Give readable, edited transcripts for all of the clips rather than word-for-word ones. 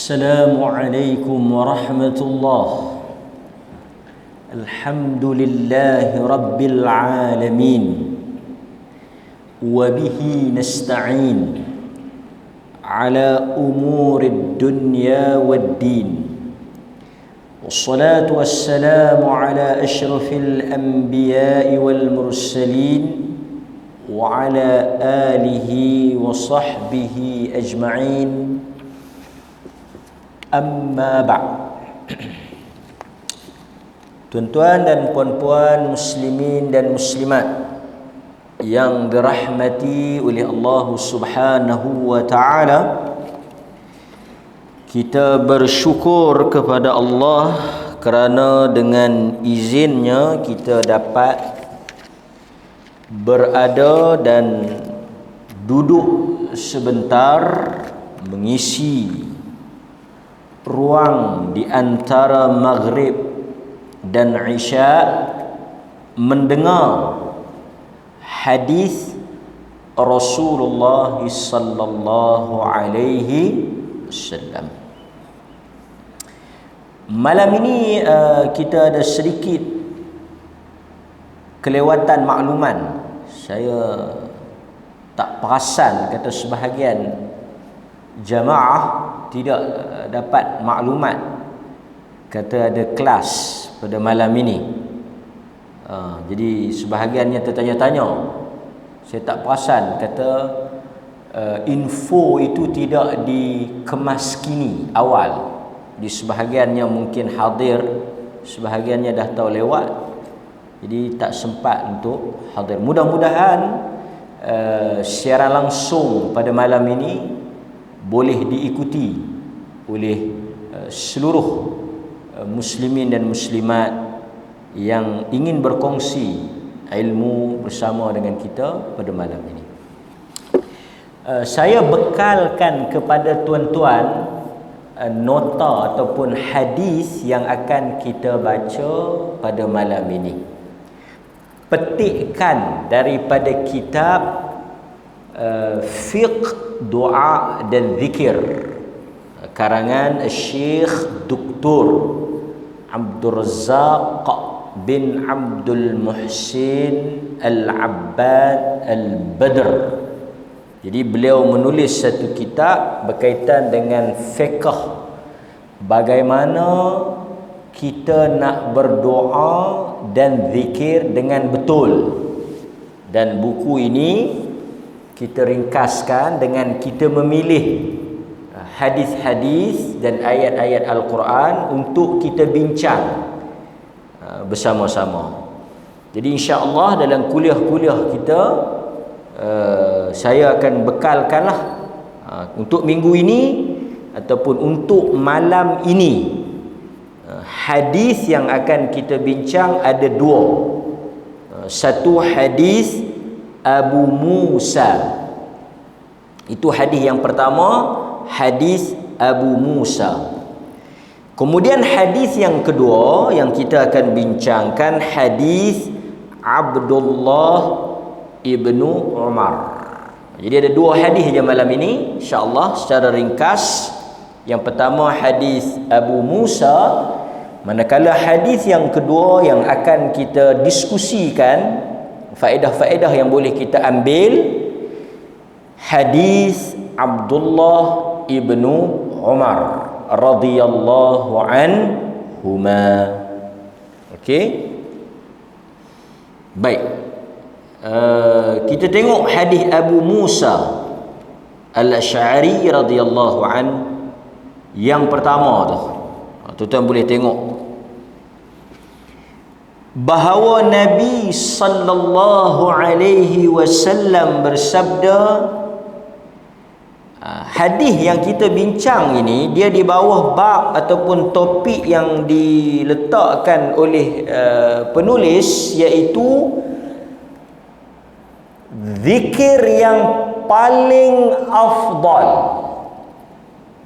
السلام عليكم ورحمة الله. الحمد لله رب العالمين وبه نستعين على أمور الدنيا والدين، والصلاة والسلام على أشرف الأنبياء والمرسلين وعلى آله وصحبه أجمعين. Amma ba'd. Tuan-tuan dan puan-puan muslimin dan muslimat yang dirahmati oleh Allah Subhanahu wa taala, kita bersyukur kepada Allah kerana dengan izinnya kita dapat berada dan duduk sebentar mengisi ruang di antara maghrib dan isya mendengar hadis Rasulullah sallallahu alaihi wasallam. Malam ini kita ada sedikit kelewatan makluman. Saya tak perasan kata sebahagian jamaah tidak dapat maklumat kata ada kelas pada malam ini. Jadi sebahagiannya tertanya-tanya, saya tak perasan kata info itu tidak dikemas kini awal. Di sebahagiannya mungkin hadir, sebahagiannya dah tahu lewat, jadi tak sempat untuk hadir. Mudah-mudahan siaran langsung pada malam ini boleh diikuti oleh seluruh muslimin dan muslimat yang ingin berkongsi ilmu bersama dengan kita pada malam ini. Saya bekalkan kepada tuan-tuan nota ataupun hadis yang akan kita baca pada malam ini. Petikkan daripada kitab Fiqh Doa dan Zikir karangan Syekh Dr. Abdul Razzaq bin Abdul Muhsin Al-Abbad Al-Badr. Jadi beliau menulis satu kitab berkaitan dengan fiqh, bagaimana kita nak berdoa dan zikir dengan betul. Dan buku ini kita ringkaskan dengan kita memilih hadis-hadis dan ayat-ayat Al-Quran untuk kita bincang bersama-sama. Jadi insya-Allah dalam kuliah-kuliah kita saya akan bekalkanlah untuk minggu ini ataupun untuk malam ini hadis yang akan kita bincang ada dua. Satu hadis Abu Musa. Itu hadis yang pertama, hadis Abu Musa. Kemudian hadis yang kedua yang kita akan bincangkan hadis Abdullah ibnu Umar. Jadi ada dua hadis je malam ini insya-Allah secara ringkas. Yang pertama hadis Abu Musa, manakala hadis yang kedua yang akan kita diskusikan, faedah-faedah yang boleh kita ambil, hadis Abdullah ibnu Umar radhiyallahu anhuma. Okey, baik. Kita tengok hadis Abu Musa Al-Asy'ari radhiyallahu an yang pertama tu. Tuan-tuan boleh tengok bahawa Nabi sallallahu alaihi wasallam bersabda. Hadis yang kita bincang ini dia di bawah bab ataupun topik yang diletakkan oleh penulis, iaitu zikir yang paling afdal.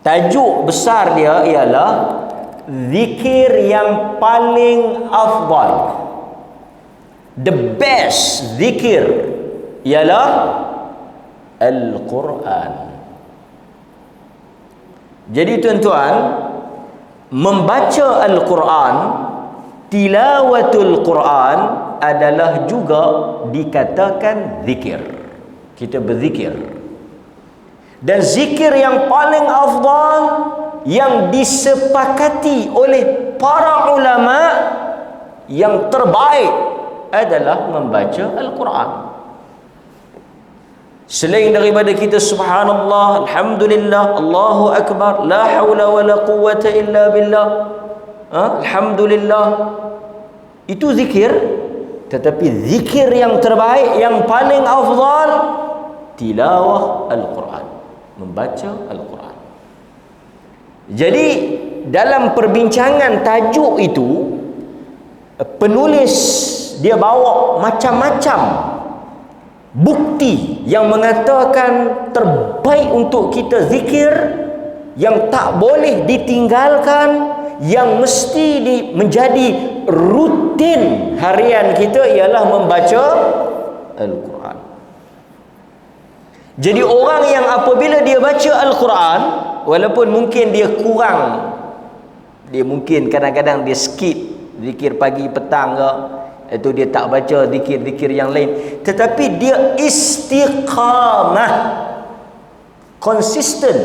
Tajuk besar dia ialah zikir yang paling afdal. The best zikir ialah Al-Quran. Jadi tuan-tuan, membaca Al-Quran, tilawatul Quran adalah juga dikatakan zikir. Kita berzikir. Dan zikir yang paling afdal, yang disepakati oleh para ulama, yang terbaik adalah membaca Al-Quran. Selain daripada kita subhanallah, alhamdulillah, Allahu akbar, la haula wala quwwata illa billah, alhamdulillah, itu zikir. Tetapi zikir yang terbaik, yang paling afdal, tilawah Al-Quran, membaca Al-Quran. Jadi dalam perbincangan tajuk itu, penulis dia bawa macam-macam bukti yang mengatakan terbaik untuk kita zikir, yang tak boleh ditinggalkan, yang mesti menjadi rutin harian kita ialah membaca Al-Quran. Jadi orang yang apabila dia baca Al-Quran, walaupun mungkin dia kurang, dia mungkin kadang-kadang dia skip zikir pagi petang ke, itu dia tak baca zikir-zikir yang lain, tetapi dia istiqamah, konsisten.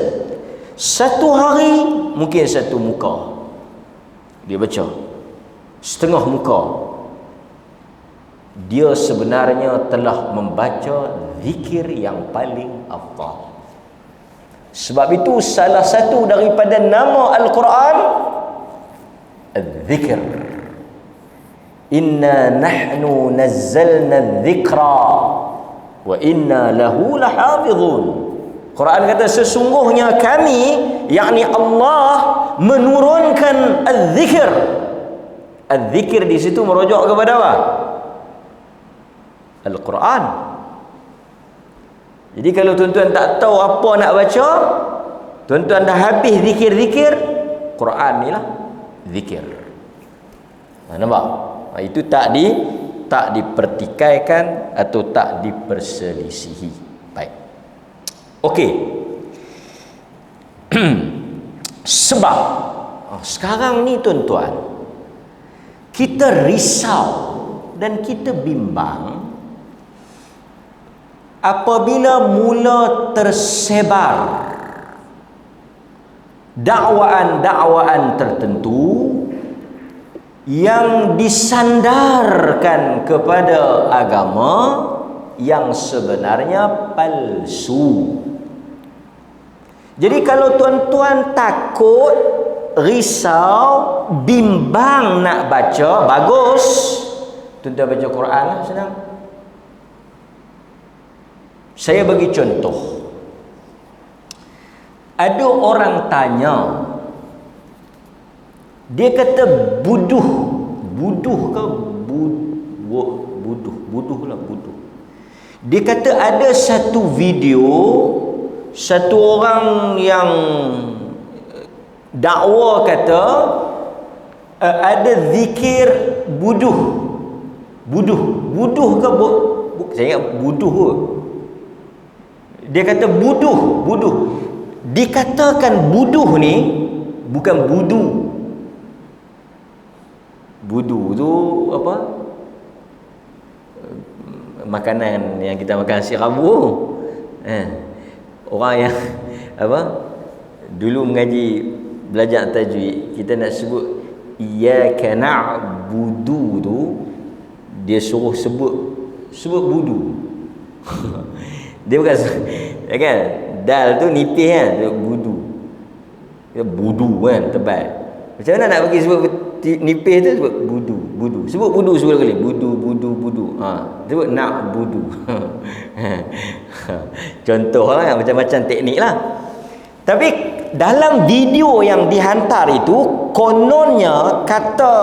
Satu hari mungkin satu muka dia baca, setengah muka, dia sebenarnya telah membaca zikir yang paling afdal. Sebab itu salah satu daripada nama Al-Quran Az-Zikr. Inna nahnu nazzalna dzikra wa inna lahu lahafizun. Quran kata sesungguhnya kami, yakni Allah, menurunkan az-zikr. Az-zikr di situ merujuk kepada apa? Al-Quran. Jadi kalau tuan-tuan tak tahu apa nak baca, tuan-tuan dah habis zikir-zikir, Quran ni lah zikir. Nampak? Itu tak dipertikaikan atau tak diperselisihi. Baik. Okey. Sebab sekarang ni tuan-tuan, kita risau dan kita bimbang apabila mula tersebar dakwaan-dakwaan tertentu yang disandarkan kepada agama yang sebenarnya palsu. Jadi kalau tuan-tuan takut, risau, bimbang nak baca, bagus tuan-tuan baca Quran lah, senang. Saya bagi contoh. Ada orang tanya, dia kata buduh ke buduh lah. Dia kata ada satu video, satu orang yang dakwa kata ada zikir buduh ke saya ingat buduh ke. Dia kata buduh. Dikatakan buduh ni bukan budu. Budu tu apa? Makanan yang kita makan nasi Rabu. Orang yang apa? Dulu mengaji belajar tajwid, kita nak sebut iyyaka na'budu tu, dia suruh sebut budu. Dia bukan kan, dal tu nipis kan, budu. Dia budu kan, tebal. Macam mana nak bagi sebut nipis tu, sebut budu. Sebut budu sebut kali. Budu. Sebut nak budu. Contoh lah, macam-macam teknik lah. Tapi dalam video yang dihantar itu, kononnya kata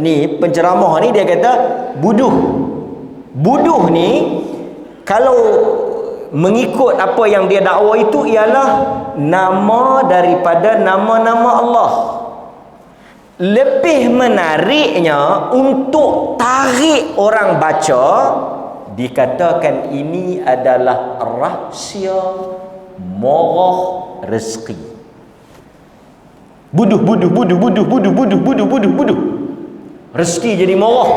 ni penceramah ni, dia kata buduh ni kalau mengikut apa yang dia dakwa itu ialah nama daripada nama-nama Allah. Lebih menariknya, untuk tarik orang baca, dikatakan ini adalah rahsia moroh rezeki. Buduh. Rezeki jadi moroh.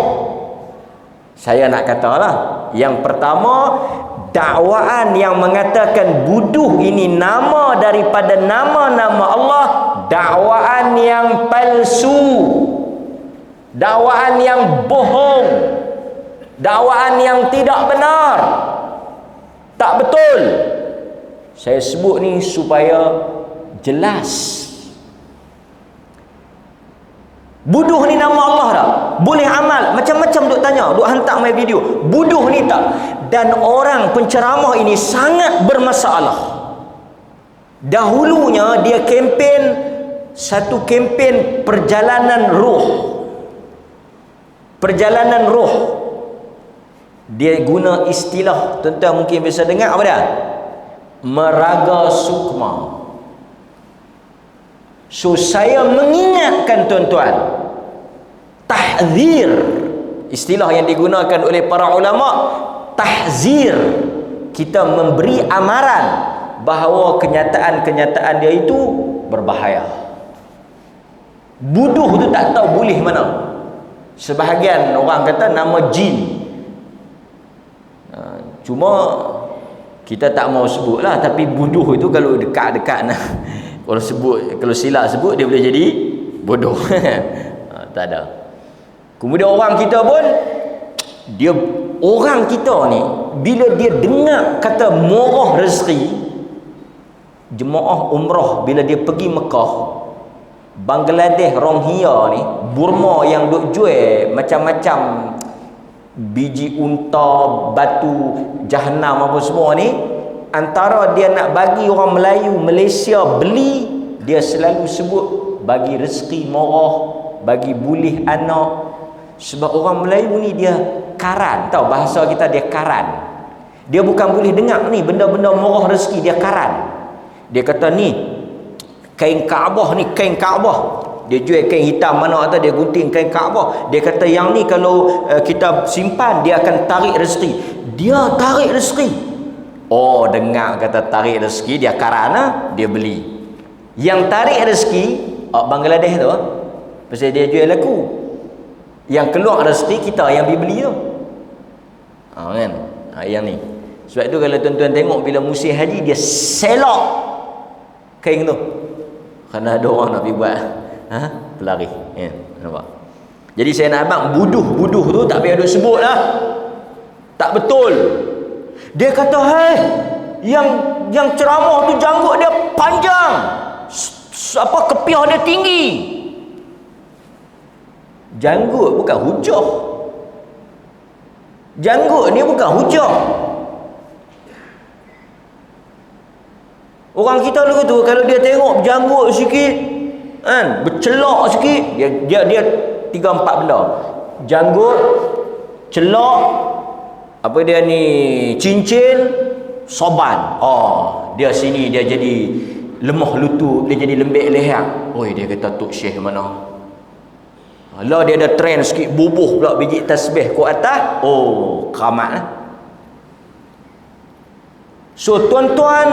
Saya nak katalah, yang pertama, dakwaan yang mengatakan buduh ini nama daripada nama-nama Allah, dakwaan yang palsu, dakwaan yang bohong, dakwaan yang tidak benar, tak betul. Saya sebut ni supaya jelas. Buduh ni nama Allah tak? Boleh amal. Macam-macam duk tanya, duk hantar my video. Buduh ni tak? Dan orang penceramah ini sangat bermasalah. Dahulunya dia kempen, satu kempen perjalanan roh. Perjalanan roh. Dia guna istilah, tuan-tuan mungkin biasa dengar apa dia? Meraga sukma. So saya mengingatkan tuan-tuan, tahzir, istilah yang digunakan oleh para ulama, tahzir, kita memberi amaran bahawa kenyataan-kenyataan dia itu berbahaya. Buduh tu tak tahu boleh mana. Sebahagian orang kata nama jin. Cuma kita tak mau sebutlah, tapi buduh itu kalau dekat-dekat kalau silap sebut dia boleh jadi bodoh. Tak ada. Kemudian orang kita pun, orang kita ni bila dia dengar kata murah rezeki, jemaah umrah bila dia pergi Mekah, Bangladesh, Rohingya ni, Burma yang duk jual macam-macam biji unta, batu jahanam apa semua ni, antara dia nak bagi orang Melayu Malaysia beli, dia selalu sebut bagi rezeki murah, bagi boleh anak. Sebab orang Melayu ni dia karan, tahu bahasa kita, dia karan. Dia bukan boleh dengar ni benda-benda murah rezeki, dia karan. Dia kata ni kain Kaabah ni, kain Kaabah. Dia jual kain hitam mana atau dia gunting kain Kaabah. Dia kata yang ni kalau kita simpan dia akan tarik rezeki. Dia tarik rezeki. Oh, dengar kata tarik rezeki, dia karana dia beli. Yang tarik rezeki Bangladesh tu, pasal dia jual laku. Yang keluar rezeki kita yang beli tu. Kan? Yang ni. Sebab tu kalau tuan-tuan tengok bila musim haji dia selok kain tu. Kerana ada orang nak pergi buat pelari. Nampak? Jadi saya nak abang, buduh tu tak payah duk sebut lah. Tak betul. Dia kata, yang ceramah tu janggut dia panjang, kepiah dia tinggi. Janggut bukan hujah. Janggut ni bukan hujah. Orang kita dulu tu kalau dia tengok janggut sikit, kan, bercelak sikit, dia 3-4 benda. Janggut, celak, apa dia ni, cincin, soban. Dia sini dia jadi lemah lutut, dia jadi lembek leher. Dia kata Tok Syekh mana? Lah dia ada trend sikit, bubuh pula biji tasbih ke atas. Keramat lah. So tuan-tuan,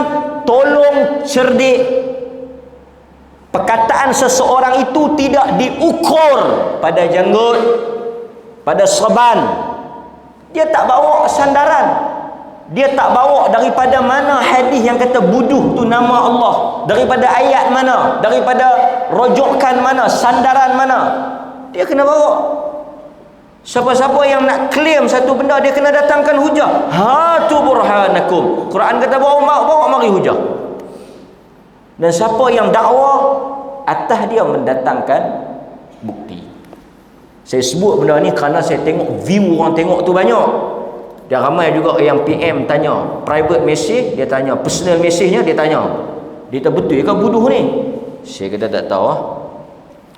tolong cerdik. Perkataan seseorang itu tidak diukur pada janggut, pada soban. Dia tak bawa sandaran. Dia tak bawa daripada mana hadis yang kata buduh tu nama Allah, daripada ayat mana, daripada rojokan mana, sandaran mana. Dia kena bawa. Siapa-siapa yang nak claim satu benda, dia kena datangkan hujah. Hatu burhanakum. Quran kata bawa mari hujah. Dan siapa yang dakwa, atas dia mendatangkan bukti. Saya sebut benda ni kerana saya tengok view orang tengok tu banyak. Dan ramai juga yang PM tanya, private message dia tanya, personal message-nya dia tanya. Dia tak betul ke buduh ni? Saya kata tak tahu lah.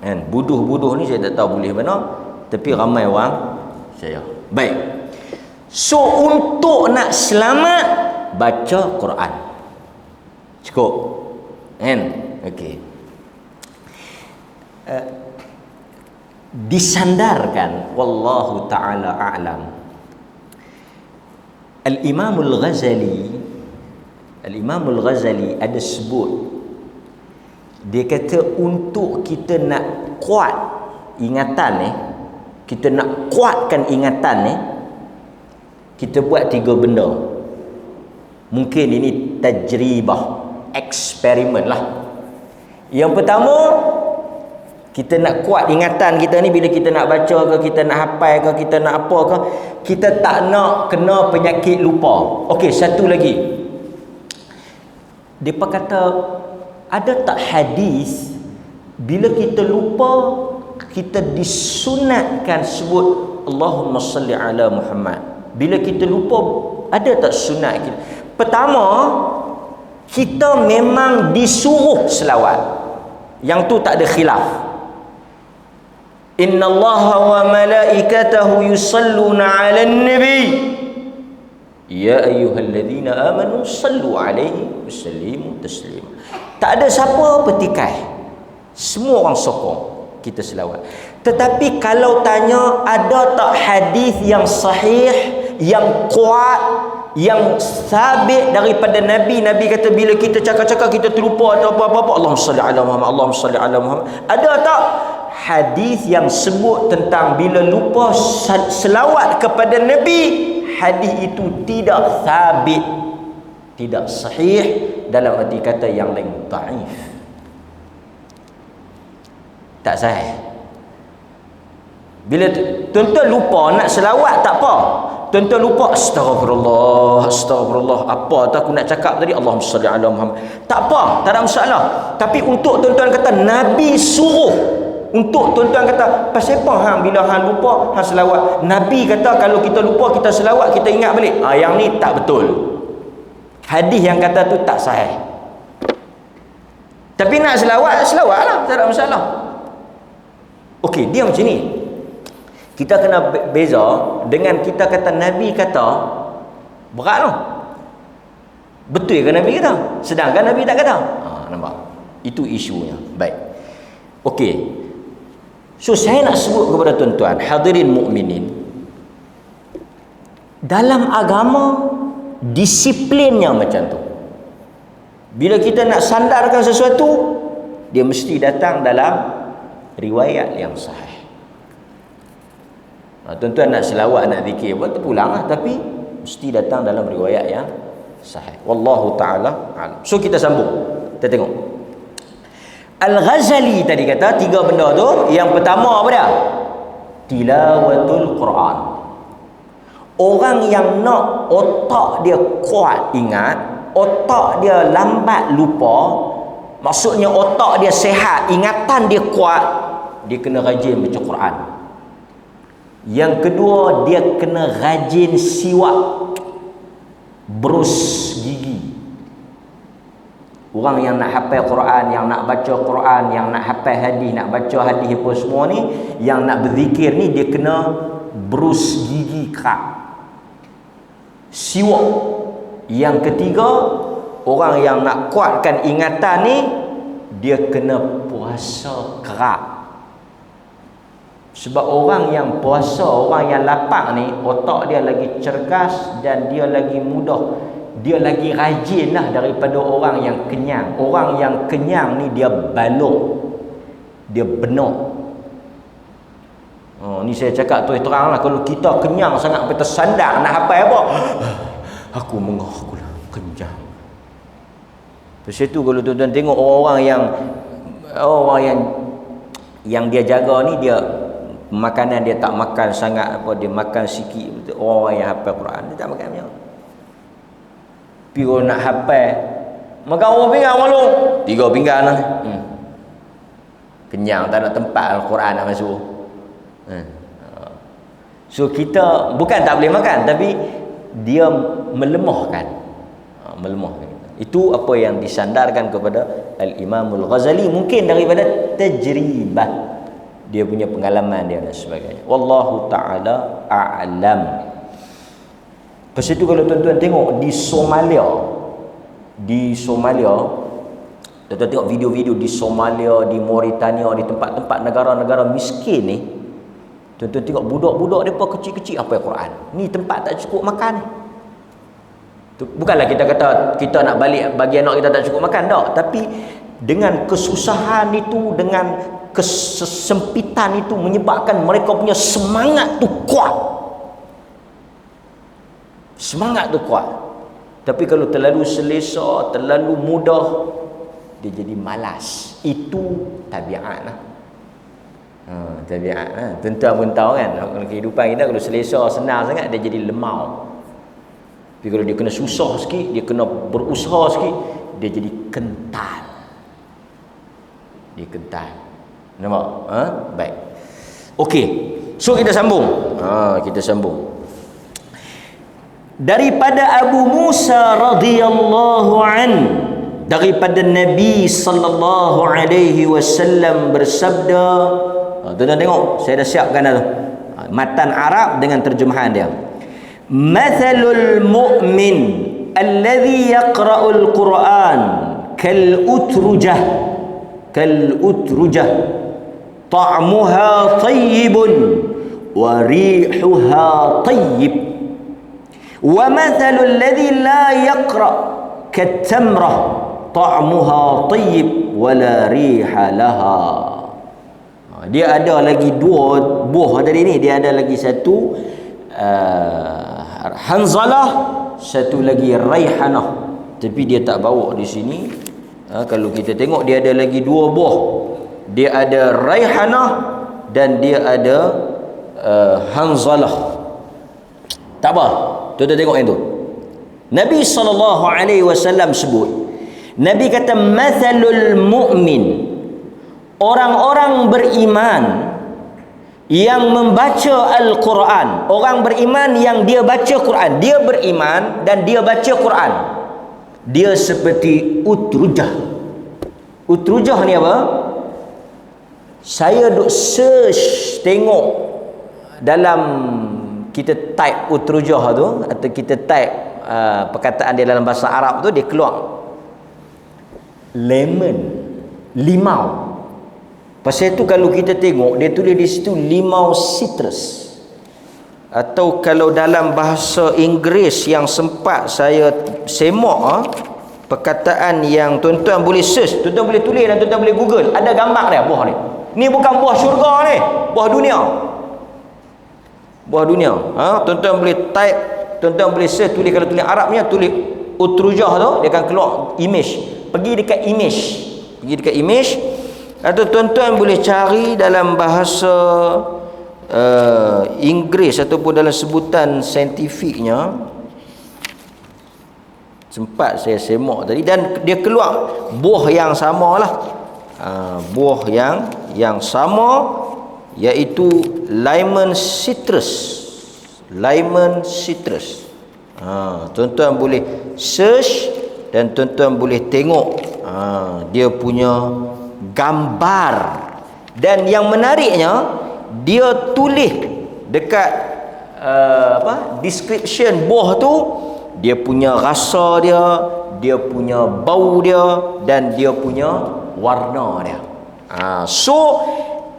Kan, buduh-buduh ni saya tak tahu boleh mana, tapi ramai orang saya. Baik. So untuk nak selamat, baca Quran. Cukup. Kan? Okey. Disandarkan, wallahu taala a'lam, Al-Imam Al-Ghazali Al-Imam Al-Ghazali ada sebut, dia kata untuk kita nak kuat ingatan ni, kita nak kuatkan ingatan ni, kita buat 3 benda. Mungkin ini tajribah, eksperimen lah. Yang pertama, kita nak kuat ingatan kita ni, bila kita nak baca ke, kita nak hafal ke, kita nak apa ke, kita tak nak kena penyakit lupa. Okey, satu lagi. Depa kata, ada tak hadis bila kita lupa, kita disunatkan sebut Allahumma salli ala Muhammad. Bila kita lupa, ada tak sunat kita? Pertama, kita memang disuruh selawat. Yang tu tak ada khilaf. Inna Allaha wa malaikatahu yusalluna 'alan nabi. Ya ayyuhalladzina amanu sallu 'alaihi wasallimu taslima. Tak ada siapa petikai. Semua orang sokong kita selawat. Tetapi kalau tanya, ada tak hadis yang sahih, yang kuat, yang sabit daripada Nabi? Nabi kata bila kita cakap-cakap kita terlupa atau apa-apa, Allahumma salli ala Muhammad, Allahumma salli ala Muhammad. Ada tak hadis yang sebut tentang bila lupa selawat kepada Nabi? Hadis itu tidak sabit, tidak sahih, dalam arti kata yang lain dhaif. Tak sahih. Bila tuan-tuan lupa nak selawat, tak apa. Tuan-tuan lupa, astagfirullah, astagfirullah, apa tak aku nak cakap tadi, Allahumma salli ala Muhammad. Tak apa, tak ada masalah. Tapi untuk tuan-tuan kata Nabi suruh, untuk tuan-tuan kata pasal apa hang bila hang lupa hang selawat, Nabi kata kalau kita lupa kita selawat, kita ingat balik. Yang ni tak betul. Hadis yang kata tu tak sahih. Tapi nak selawat, selawatlah, tak ada masalah. Okey, dia macam ni. Kita kena beza dengan kita kata Nabi kata, berat lah. Betul ke Nabi kata? Sedangkan Nabi tak kata. Nampak? Itu isunya. Baik. Okey. So saya nak sebut kepada tuan-tuan hadirin mukminin, dalam agama disiplinnya macam tu. Bila kita nak sandarkan sesuatu, dia mesti datang dalam riwayat yang sahih. Tuan-tuan nak selawat, nak zikir, buat terpulang lah, tapi mesti datang dalam riwayat yang sahih. Wallahu ta'ala alam. So kita sambung, kita tengok Al-Ghazali tadi kata 3 benda tu. Yang pertama apa dia? Tilawatul Quran. Orang yang nak otak dia kuat ingat, otak dia lambat lupa, maksudnya otak dia sihat, ingatan dia kuat, dia kena rajin baca Quran. Yang kedua, dia kena rajin siwak, berus gigi. Orang yang nak hafal Quran, yang nak baca Quran, yang nak hafal hadis, nak baca hadis apa semua ni, yang nak berzikir ni, dia kena berus gigi kerak, siwak. Yang ketiga, orang yang nak kuatkan ingatan ni, dia kena puasa kerak. Sebab orang yang puasa, orang yang lapar ni, otak dia lagi cergas dan dia lagi mudah, dia lagi rajin lah daripada orang yang kenyang. Orang yang kenyang ni dia balok, dia benar. Ni saya cakap terang lah, kalau kita kenyang sangat, kita sandar nak hafal apa, aku mengah, aku lah kenyang. Lepas tu kalau tuan-tuan tengok orang yang dia jaga ni, dia makanan dia tak makan sangat apa, dia makan sikit. Orang yang hafal Quran dia tak makan banyak. Tapi kalau nak hafal, makan berapa pinggan malu? 3 pinggan lah. Kenyang, tak ada tempat Al-Quran nak masuk. So kita bukan tak boleh makan, tapi dia melemahkan. Melemahkan. Itu apa yang disandarkan kepada Al-Imam Al-Ghazali, mungkin daripada tajribah, dia punya pengalaman dia dan sebagainya. Wallahu ta'ala a'lam. Lepas itu kalau tuan-tuan tengok di Somalia, tuan-tuan tengok video-video di Somalia, di Mauritania, di tempat-tempat negara-negara miskin ni, tuan-tuan tengok budak-budak mereka kecil-kecil apa Quran. Ni tempat tak cukup makan ni. Bukanlah kita kata kita nak balik bagi anak kita tak cukup makan, tak. Tapi dengan kesusahan itu, dengan kesempitan itu menyebabkan mereka punya semangat tu kuat. Semangat tu kuat. Tapi kalau terlalu selesa, terlalu mudah, dia jadi malas. Itu tabiat lah. Tabiat lah. Tuan-tuan pun tahu kan, kalau kehidupan kita kalau selesa, senang sangat, dia jadi lemau. Tapi kalau dia kena susah sikit, dia kena berusaha sikit, dia jadi kental. Dia kental. Nampak? Baik. Okey. So kita sambung. Kita sambung. Daripada Abu Musa radhiyallahu an, daripada Nabi sallallahu alaihi wasallam bersabda, tuan-tuan tengok, saya dah siapkan dah tu. Matan Arab dengan terjemahan dia. Mathalul mu'min alladhi yaqra'ul Qur'an kal utrujah ta'muha tayyibun wa rihuha tayyib wa mathalul ladhi la yaqra' kat tamrah ta'muha tayyib wa la riha laha. Dia ada lagi dua buah tadi ni, dia ada lagi satu hanzalah, satu lagi raihanah, tapi dia tak bawa di sini. Kalau kita tengok, dia ada lagi dua buah. Dia ada raihanah dan dia ada hanzalah. Tak apa, tuan-tuan tengok yang tu. Nabi SAW sebut, Nabi kata mathalul mu'min, orang-orang beriman yang membaca Al-Quran, orang beriman yang dia baca Quran, dia beriman dan dia baca Quran, dia seperti utrujah. Utrujah ni apa? Saya duk search tengok dalam, kita type utrujah tu, atau kita type perkataan dia dalam bahasa Arab tu, dia keluar lemon, limau. Pasal itu kalau kita tengok, dia tulis di situ limau citrus. Atau kalau dalam bahasa Inggeris yang sempat saya semak, perkataan yang tuan-tuan boleh search, tuan-tuan boleh tulis dan tuan-tuan boleh google, ada gambar dia buah ni. Ni bukan buah syurga ni, buah dunia. Buah dunia. Tuan-tuan boleh type, tuan-tuan boleh search, tulis, kalau tulis Arabnya tulis utrujah tu, dia akan keluar image. Pergi dekat image, atau tuan-tuan boleh cari dalam bahasa Inggeris ataupun dalam sebutan saintifiknya. Sempat saya semak tadi, dan dia keluar buah yang samalah. Buah yang sama, iaitu lemon citrus. Lemon citrus. Tuan-tuan boleh search dan tuan-tuan boleh tengok dia punya gambar. Dan yang menariknya, dia tulis dekat description buah tu, dia punya rasa dia, dia punya bau dia, dan dia punya warna dia. So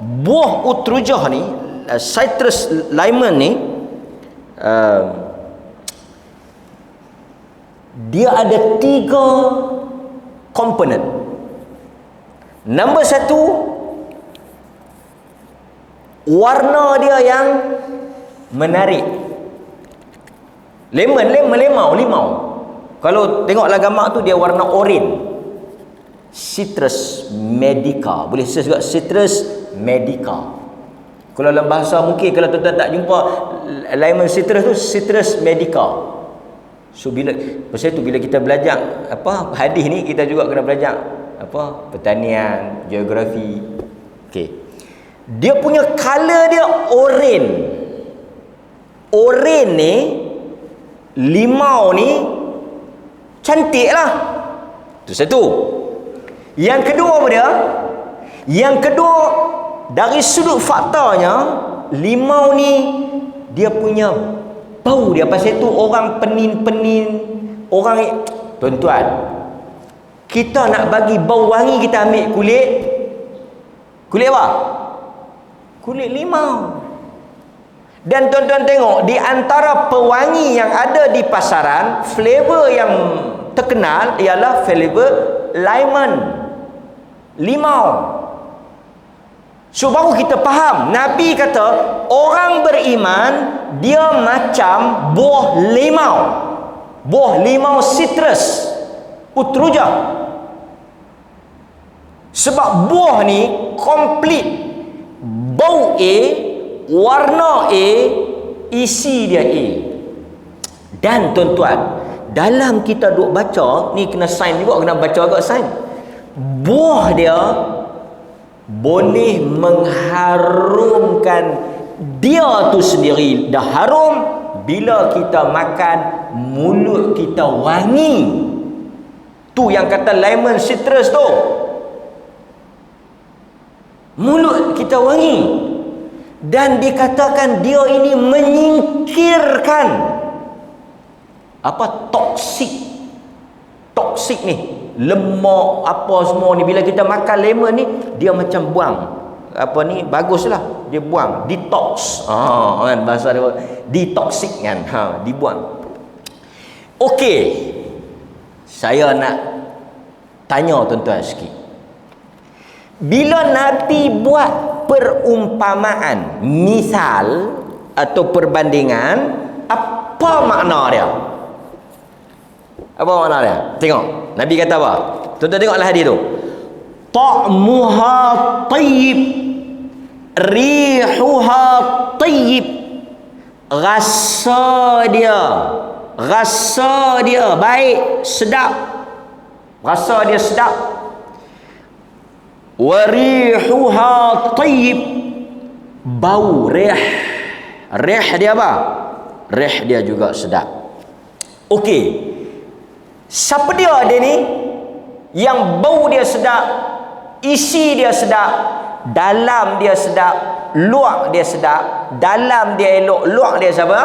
buah utrujah ni, citrus lemon ni, dia ada 3 komponen. Nombor 1, warna dia yang menarik. Limau. Kalau tengoklah gambar tu, dia warna oranye. Citrus medica. Boleh search juga citrus medica. Kalau dalam bahasa mungkin, kalau tuan-tuan tak jumpa lemon citrus tu, citrus medica. So pasal tu bila kita belajar hadis ni, kita juga kena belajar pertanian, geografi. Okey. Dia punya color dia oranye. Oranye ni, limau ni cantik lah. Itu satu. Yang kedua apa dia? Yang kedua, dari sudut faktanya, limau ni dia punya bau dia. Pasal itu orang penin-penin, orang, tuan-tuan, kita nak bagi bau wangi, kita ambil kulit apa? Kulit limau. Dan tuan-tuan tengok, di antara pewangi yang ada di pasaran, flavor yang terkenal ialah flavor lemon, limau. So baru kita faham, Nabi kata orang beriman dia macam buah limau, buah limau citrus, utruja. Sebab buah ni komplit, bau A, warna A, isi dia A. Dan tuan-tuan, dalam kita duk baca ni, kena sign juga, kena baca agak sign. Buah dia boleh mengharumkan dia tu sendiri. Dah harum, bila kita makan, mulut kita wangi. Tu yang kata lemon citrus tu, mulut kita wangi. Dan dikatakan dia ini menyingkirkan apa, toksik ni, lemak apa semua ni. Bila kita makan lemon ni, dia macam buang apa ni, baguslah dia buang, detox kan bahasa dia, detoxic kan, dibuang. Okey, saya nak tanya tuan-tuan sikit. Bila Nabi buat perumpamaan, misal atau perbandingan, apa makna dia? Apa makna dia? Tengok, Nabi kata apa? Tuan-tuan tengoklah hadis tu. Ta'muha tayyib, rihuha tayyib. Rasa dia baik, sedap. Rasa dia sedap. Warihuha tayyib, bau, rih dia apa? Rih dia juga sedap. Okey, siapa dia ni yang bau dia sedap, isi dia sedap, dalam dia sedap, luar dia sedap? Dalam dia elok, luar dia siapa?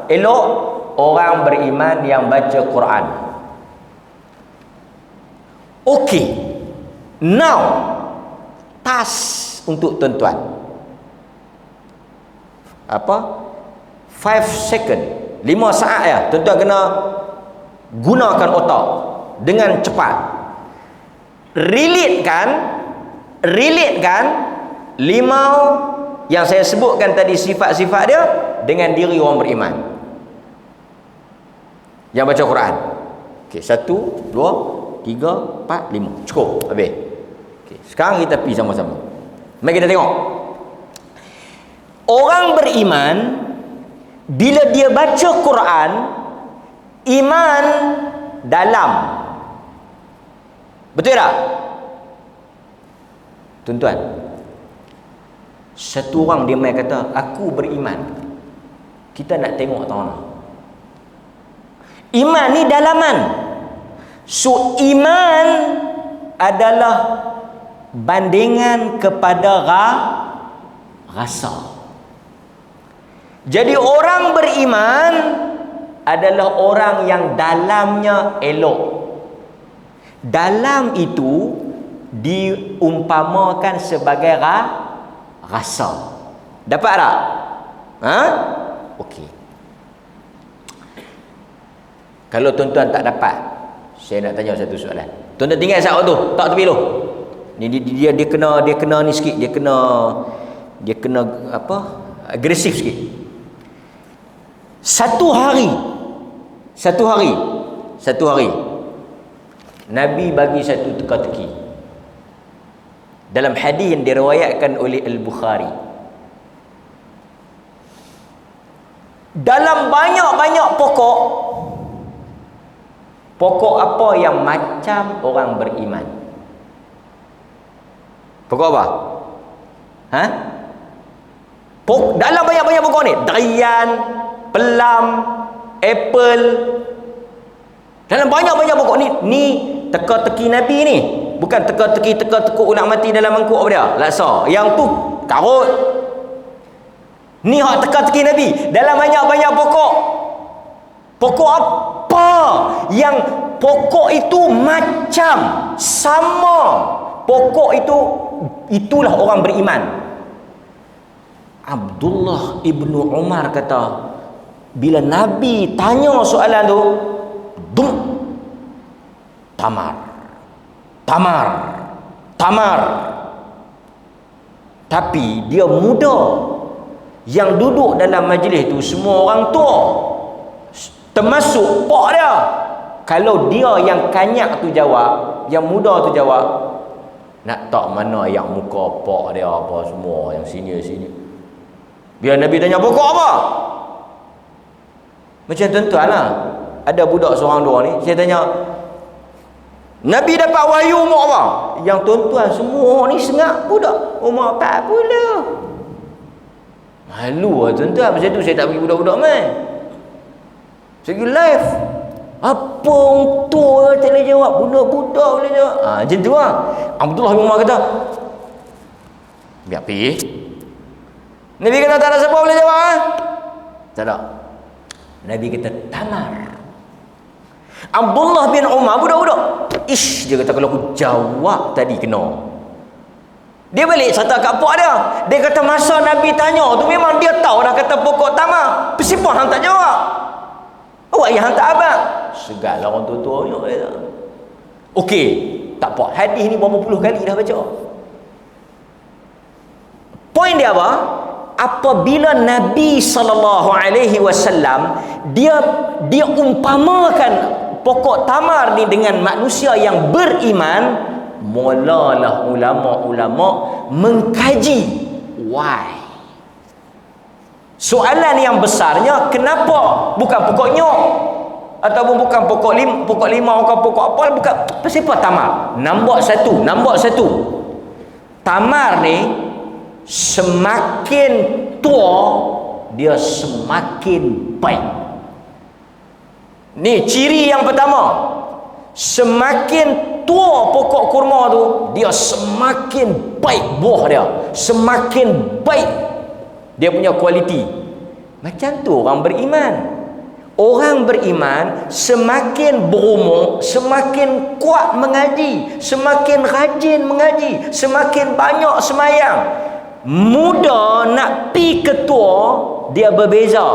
Elok. Orang beriman yang baca Quran. Okey, now task untuk tuan-tuan. Apa? 5 second, 5 saat ya. Tuan-tuan kena gunakan otak dengan cepat. Relatekan limau yang saya sebutkan tadi, sifat-sifat dia dengan diri orang beriman yang baca Quran. Okey, 1, 2, 3, 4, 5. Cukup, habis. Okay, sekarang kita pergi sama-sama. Mari kita tengok. Orang beriman bila dia baca Quran, iman dalam. Betul tak? Tuan-tuan, satu orang dia mai kata aku beriman. Kita nak tengok tahu mana. Iman ni dalaman. So iman adalah bandingan kepada rasa. Jadi orang beriman adalah orang yang dalamnya elok. Dalam itu diumpamakan sebagai rasa. Dapat tak? Okey. Kalau tuan-tuan tak dapat, saya nak tanya satu soalan. Tuan-tuan tinggal saat tu, tak tepi tu. Ni dia kena ni sikit, dia kena apa? Agresif sikit. Satu hari Nabi bagi satu teka-teki. Dalam hadis yang diriwayatkan oleh Al-Bukhari, dalam banyak-banyak pokok apa yang macam orang beriman? Pokok apa? Dalam banyak-banyak pokok ni, durian, pelam, apple. Dalam banyak-banyak pokok ni teka-teki Nabi ni. Bukan teka-teki ulat mati dalam mangkuk apa dia? Laksa. Yang tu karut. Ni hak teka-teki Nabi. Dalam banyak-banyak pokok. Pokok apa yang pokok itu macam, sama. Pokok itu, itulah orang beriman. Abdullah ibnu Umar kata, bila Nabi tanya soalan tu, dum, tamar, tamar, tamar. Tapi dia muda. Yang duduk dalam majlis tu semua orang tua, termasuk pak dia. Kalau dia yang kanyak tu jawab, yang muda tu jawab, nak tak mana yang muka pak dia apa semua, yang senior-senior. Biar Nabi tanya pokok apa? Macam tuan-tuan lah, ada budak seorang dua ni, saya tanya, Nabi dapat wahyu umur apa? Yang tuan-tuan semua ni sengak budak umur 40. Malu lah tuan-tuan. Macam tu saya tak bagi budak-budak main. Saya pergi live. Apa untuk tak boleh jawab? Budak-budak boleh jawab. Macam tu lah. Abdullah bin Umar kata, biar pergi. Nabi kata tak ada siapa boleh jawab. Tak ada. Nabi kata tamar. Abdullah bin Umar budak-budak. Ish, dia kata kalau aku jawab tadi kena. Dia balik serta kat pak dia. Dia kata masa Nabi tanya tu memang dia tahu dah kata pokok tamar. Persipah hang tak jawab. Awak yang hang tak abang. Segala orang tua-tua ni kata. Okey, tak apa. Hadis ni berapa puluh kali dah baca. Poin dia apa? Apabila Nabi SAW dia umpamakan pokok tamar ni dengan manusia yang beriman, mulalah ulama-ulama mengkaji why. Soalan yang besarnya, kenapa bukan pokok nyok ataupun bukan pokok lima atau pokok apa, bukan apa tamar. Nombor satu, tamar ni semakin tua dia semakin baik. Ni ciri yang pertama. Semakin tua pokok kurma tu, dia semakin baik buah dia, semakin baik dia punya kualiti. Macam tu orang beriman. Orang beriman semakin berumur, semakin kuat mengaji, semakin rajin mengaji, semakin banyak semayang. Muda nak pi ke tua, dia berbeza.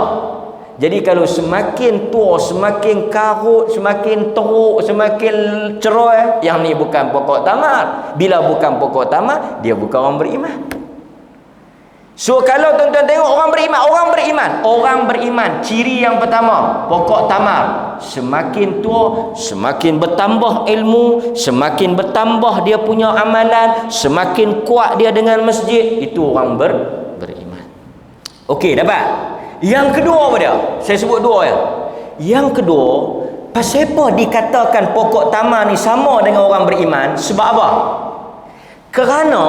Jadi kalau semakin tua, semakin karut, semakin teruk, semakin cerai, yang ni bukan pokok tamar. Bila bukan pokok tamar, dia bukan orang beriman. So kalau tuan-tuan tengok orang beriman, ciri yang pertama, pokok tamar. Semakin tua, semakin bertambah ilmu, semakin bertambah dia punya amalan, semakin kuat dia dengan masjid, itu orang beriman. Okey, dapat? Yang kedua apa dia? Saya sebut dua ya. Yang kedua, pasal apa dikatakan pokok tamar ni sama dengan orang beriman? Sebab apa? Kerana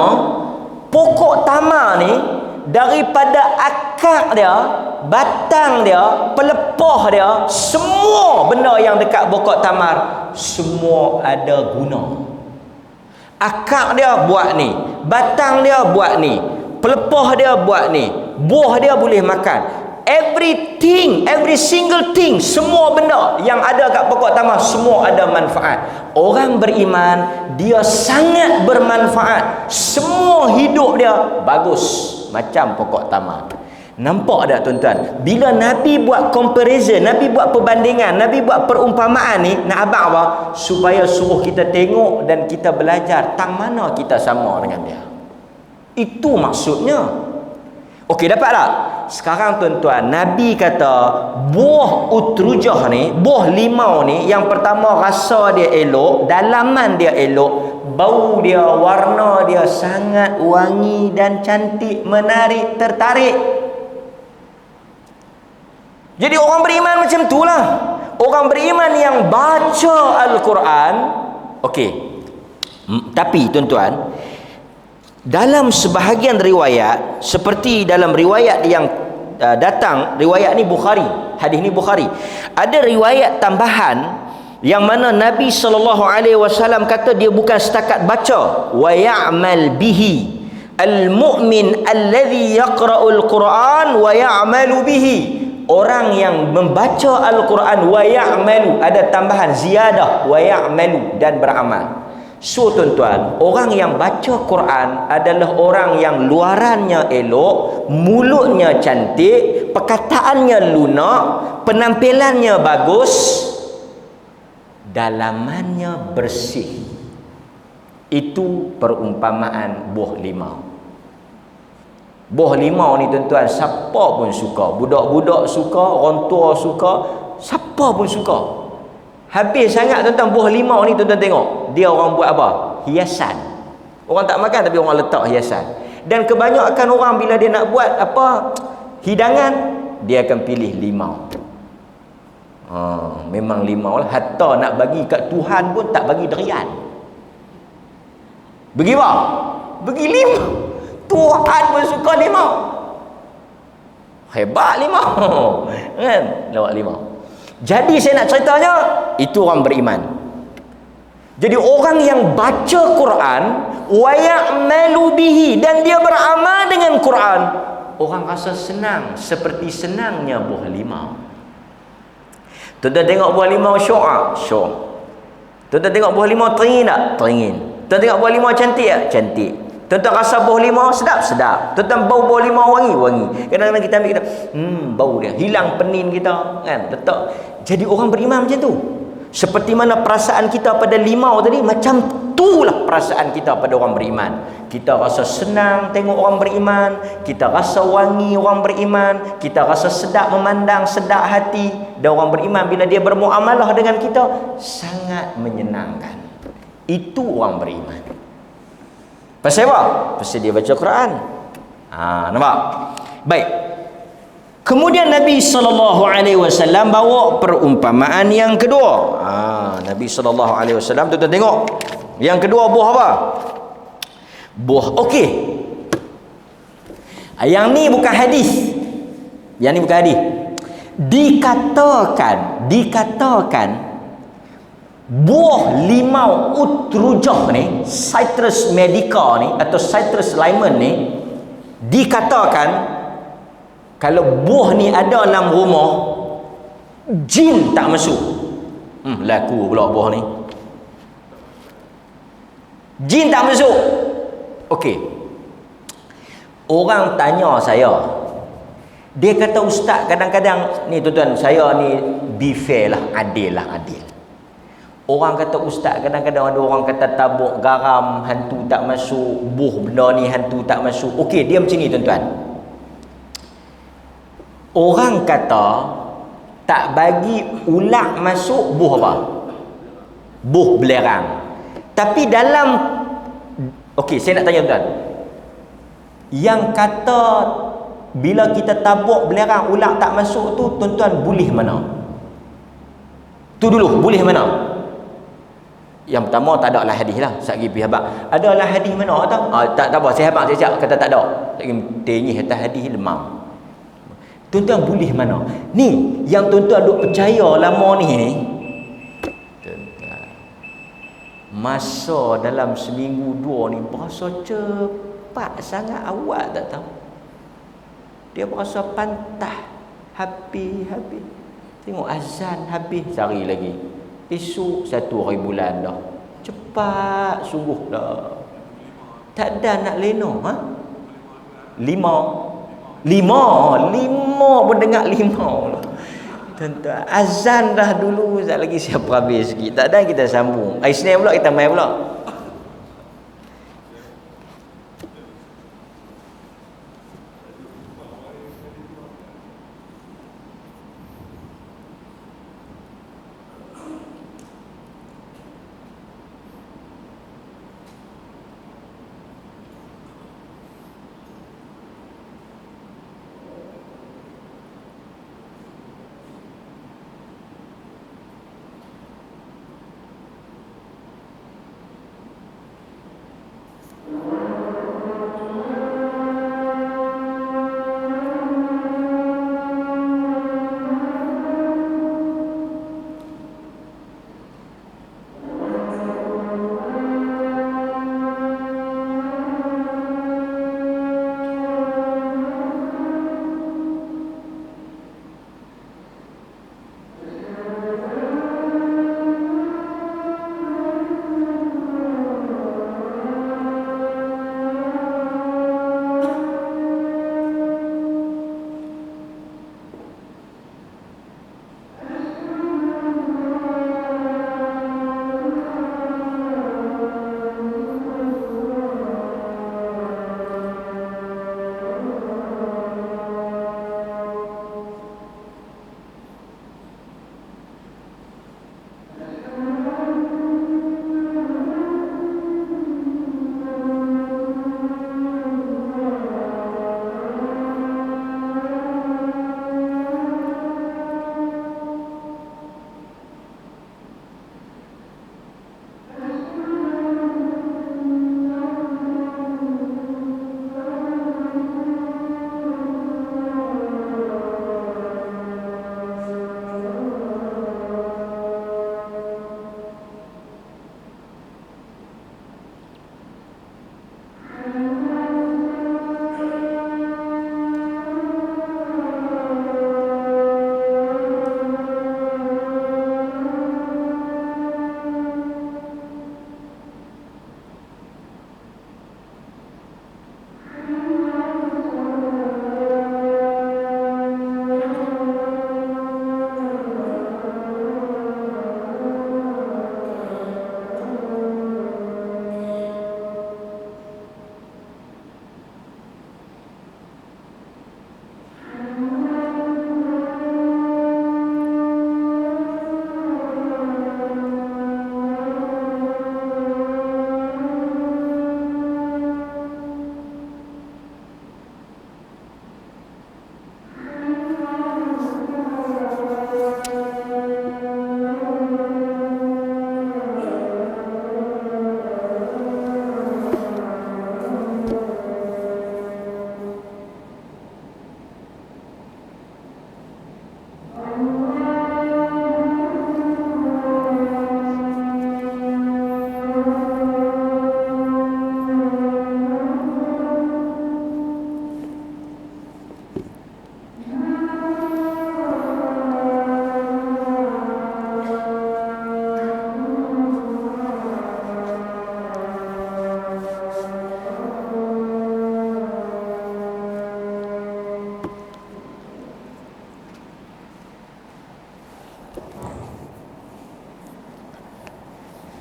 pokok tamar ni daripada akar dia, batang dia, pelepah dia, semua benda yang dekat pokok tamar semua ada guna. Akar dia buat ni, batang dia buat ni, pelepah dia buat ni, buah dia boleh makan. Everything, every single thing, semua benda yang ada kat pokok tamar semua ada manfaat. Orang beriman dia sangat bermanfaat. Semua hidup dia bagus macam pokok tamar. Nampak tak tuan-tuan? Bila Nabi buat comparison, Nabi buat perbandingan, Nabi buat perumpamaan ni, nak abang apa? Supaya suruh kita tengok dan kita belajar tang mana kita sama dengan dia. Itu maksudnya. Okey, dapat tak? Sekarang tuan-tuan, Nabi kata buah utrujah ni, buah limau ni, yang pertama rasa dia elok, dalaman dia elok, bau dia, warna dia sangat wangi dan cantik, menarik, tertarik. Jadi orang beriman macam itulah. Orang beriman yang baca Al-Quran. Okey. Tapi tuan-tuan, dalam sebahagian riwayat, seperti dalam riwayat yang datang, riwayat ni Bukhari, hadis ni Bukhari, ada riwayat tambahan yang mana Nabi SAW kata dia bukan setakat baca, wa ya'mal bihi al-mu'min alladhi yaqra'ul Quran wa ya'malu bihi. Orang yang membaca Al-Quran wa ya'malu, ada tambahan ziyadah, wa ya'malu, dan beramal. So tuan-tuan, orang yang baca Quran adalah orang yang luarannya elok, mulutnya cantik, perkataannya lunak, penampilannya bagus, dalamannya bersih. Itu perumpamaan buah limau. Buah limau ni tuan-tuan, siapa pun suka. Budak-budak suka, orang tua suka, siapa pun suka. Habis sangat tuan-tuan buah limau ni tuan-tuan tengok. Dia orang buat apa? Hiasan. Orang tak makan tapi orang letak hiasan. Dan kebanyakan orang bila dia nak buat apa hidangan, dia akan pilih limau. Memang limau lah. Hatta nak bagi kat Tuhan pun tak bagi derian. Bagi apa? Bagi limau. Tuhan pun suka limau. Hebat limau. Kan? Lawak limau. Jadi saya nak ceritanya, itu orang beriman. Jadi orang yang baca Quran wa ya'malu bihi, dan dia beramal dengan Quran, orang rasa senang seperti senangnya buah limau. Tuan-tuan tengok buah limau syok. Tuan-tuan tengok buah limau teringin tak? Teringin. Tuan tengok buah limau cantik tak? Cantik. Tuan-tuan rasa buah limau sedap? Sedap. Tuan-tuan bau buah limau wangi? Wangi. Kadang-kadang kita ambil, kita bau dia, hilang penin kita, kan? Letak. Jadi orang beriman macam tu. Seperti mana perasaan kita pada limau tadi, macam itulah perasaan kita pada orang beriman. Kita rasa senang tengok orang beriman, kita rasa wangi orang beriman, kita rasa sedap memandang, sedap hati. Dan orang beriman bila dia bermuamalah dengan kita, sangat menyenangkan. Itu orang beriman. Pasal apa? Pasal dia baca Quran. Nampak? Baik. Kemudian Nabi SAW bawa perumpamaan yang kedua. Nabi SAW, tuan-tuan tengok. Yang kedua buah apa? Buah, okey. Yang ni bukan hadis. Yang ni bukan hadis. Dikatakan buah limau utrujah ni, Citrus medica ni atau Citrus lemon ni, dikatakan kalau buah ni ada dalam rumah, jin tak masuk. Laku pula buah ni. Jin tak masuk. Okey. Orang tanya saya. Dia kata, ustaz, kadang-kadang ni tuan-tuan, saya ni be fair lah, adil. Orang kata, ustaz, kadang-kadang ada orang kata tabuk garam hantu tak masuk, buah benda ni hantu tak masuk. Okey, dia macam ni tuan-tuan. Orang kata tak bagi ulat masuk buah apa? Buah belerang. Tapi dalam, okey, saya nak tanya tuan. Yang kata bila kita tabuk belerang ulat tak masuk tu, tuan-tuan boleh mana? Tu dulu, boleh mana? Yang pertama, tak ada lah hadis lah. Sagi pergi habaq. Ada lah hadis mana tak? Tak apa, saya habaq saya kata tak ada. Sagi tenyih atas hadis lemah. Tuan-tuan boleh mana? Ni yang tuan-tuan duk percaya lama ni. Tuan-tuan, masa dalam seminggu dua ni berasa cepat sangat, awak tak tahu. Dia berasa pantah. Habis. Tengok azan habis, sehari lagi. Esok 1 hari bulan dah. Cepat sungguh dah. Tak ada nak leno. Lima pun dengar limau. Tuan-tuan, azan dah dulu, sekejap lagi siap habis sikit. Tak ada, kita sambung. Isnin pula kita main pula.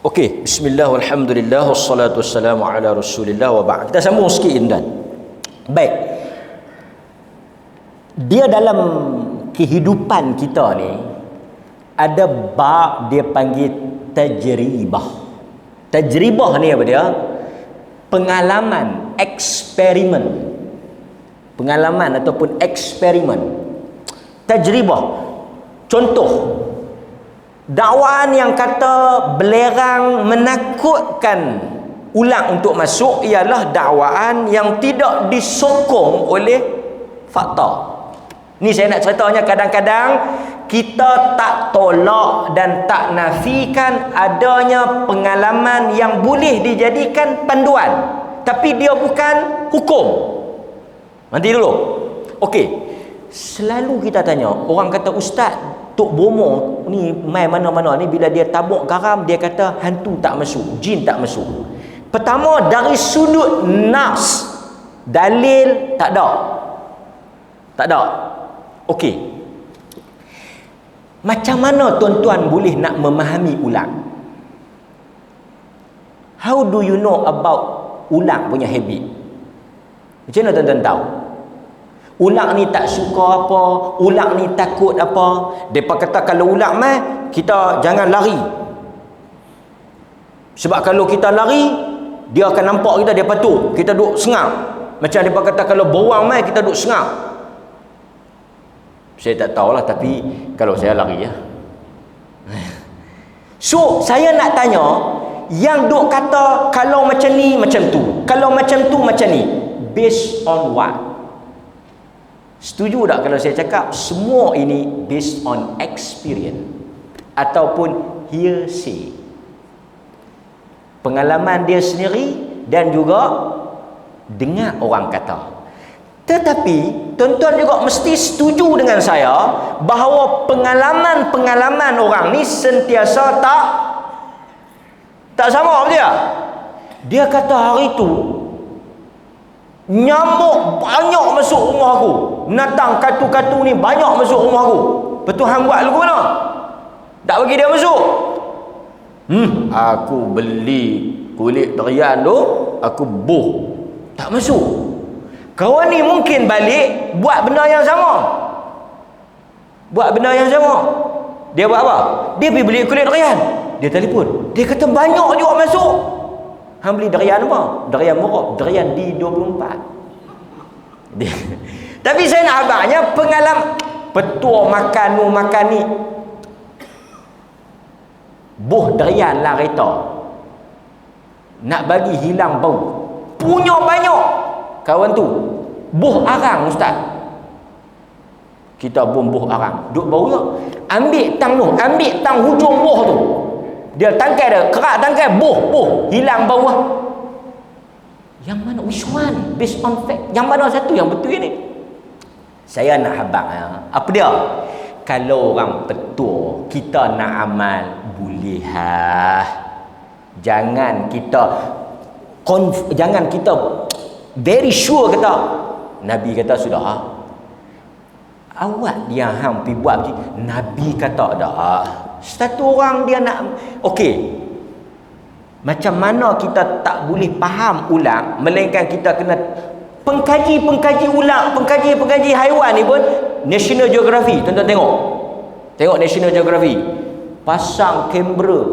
Okey, bismillah walhamdulillah wassalatu wassalamu ala Rasulillah wa ba'd. Kita sambung sikit tuan. Baik. Dia dalam kehidupan kita ni ada bab dia panggil tajribah. Tajribah ni apa dia? Pengalaman, eksperimen. Pengalaman ataupun eksperimen. Tajribah. Contoh, dakwaan yang kata belerang menakutkan ulang untuk masuk ialah dakwaan yang tidak disokong oleh fakta. Ni saya nak ceritanya, kadang-kadang kita tak tolak dan tak nafikan adanya pengalaman yang boleh dijadikan panduan, tapi dia bukan hukum. Nanti dulu. Okey. Selalu kita tanya, orang kata, ustaz, Tok Bomo ni mai mana-mana ni bila dia tabuk garam dia kata hantu tak masuk, jin tak masuk. Pertama, dari sudut nas, dalil tak ada. Tak ada. Okey. Macam mana tuan-tuan boleh nak memahami ulang? How do you know about ulang punya habit? Macam mana tuan-tuan tahu? Ulang ni tak suka apa, ulang ni takut apa. Depa kata kalau ulang kita jangan lari. Sebab kalau kita lari, dia akan nampak kita, dia patuh. Kita duduk sengam. Macam depa kata kalau beruang kita duduk sengam. Saya tak tahulah, tapi kalau saya lari ya. So, saya nak tanya, yang duk kata kalau macam ni macam tu, kalau macam tu macam ni, based on what? Setuju tak kalau saya cakap semua ini based on experience ataupun hearsay, pengalaman dia sendiri dan juga dengar orang kata. Tetapi tuan-tuan juga mesti setuju dengan saya bahawa pengalaman-pengalaman orang ni sentiasa tak sama, betul tak? Dia kata hari tu nyamuk banyak masuk rumah aku, natang katu-katu ni banyak masuk rumah aku. Betul hang buat lagu mana? Tak bagi dia masuk. Aku beli kulit durian tu, aku buh, tak masuk. Kawan ni mungkin balik buat benda yang sama. Buat benda yang sama. Dia buat apa? Dia pergi beli kulit durian. Dia telefon. Dia kata banyak juga masuk. Hang beli durian apa? Durian murah, durian D24. Tapi saya nak abangnya pengalaman petua makan ni. Buh durian lah kereta. Nak bagi hilang bau. Punya banyak. Kawan tu buh arang, ustaz. Kita buh arang. Duk bau tak? Ambil tang hujung buh tu. Dia tangkai dia, kerak tangkai, buh, hilang bau lah. Yang mana? Which one? Based on fact. Yang mana satu yang betul ni? Saya nak habaq apa dia? Kalau orang petua, kita nak amal, boleh Jangan kita very sure kata. Nabi kata sudah awak yang hang pergi buat macam Nabi kata dah. Satu orang dia nak okey. Macam mana kita tak boleh faham ulang, melainkan kita kena pengkaji ulang, pengkaji haiwan ni pun National Geography. Tuan-tuan tengok National Geography. Pasang kamera,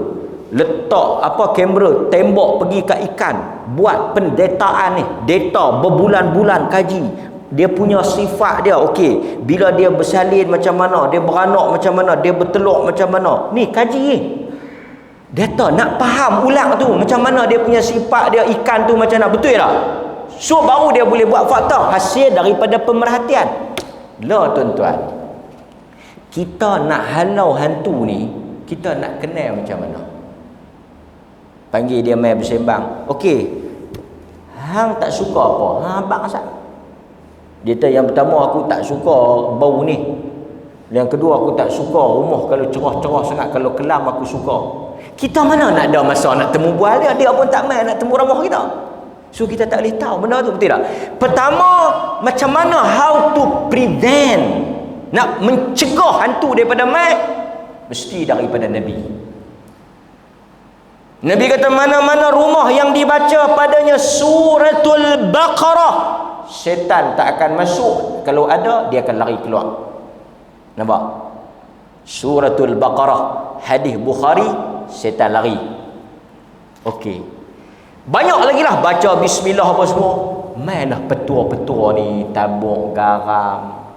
letak kamera tembok pergi kat ikan, buat pendataan ni, data berbulan-bulan kaji. Dia punya sifat dia, okey, bila dia bersalin macam mana, dia beranak macam mana, dia bertelur macam mana. Ni kaji data, nak faham ulang tu macam mana dia punya sifat dia, ikan tu macam mana, betul tak? So baru dia boleh buat fakta hasil daripada pemerhatian. Lah tuan-tuan, kita nak halau hantu ni, kita nak kenal macam mana. Panggil dia mai bersembang. Okey, hang tak suka apa? Abang asal. Dia kata yang pertama aku tak suka bau ni. Yang kedua aku tak suka rumah kalau cerah-cerah sangat, kalau kelam aku suka. Kita mana nak ada masa nak temu bual dia, dia pun tak mai nak temu ramah kita. So kita tak boleh tahu benda tu, betul tak? Pertama, macam mana how to prevent, nak mencegah hantu daripada mai, mesti daripada Nabi. Nabi kata mana-mana rumah yang dibaca padanya suratul Baqarah, syaitan tak akan masuk. Kalau ada, dia akan lari keluar. Nampak? Suratul Baqarah, hadis Bukhari, syaitan lari. Okey. Banyak lagi lah baca bismillah apa semua. Mainlah petua-petua ni, tabur garam,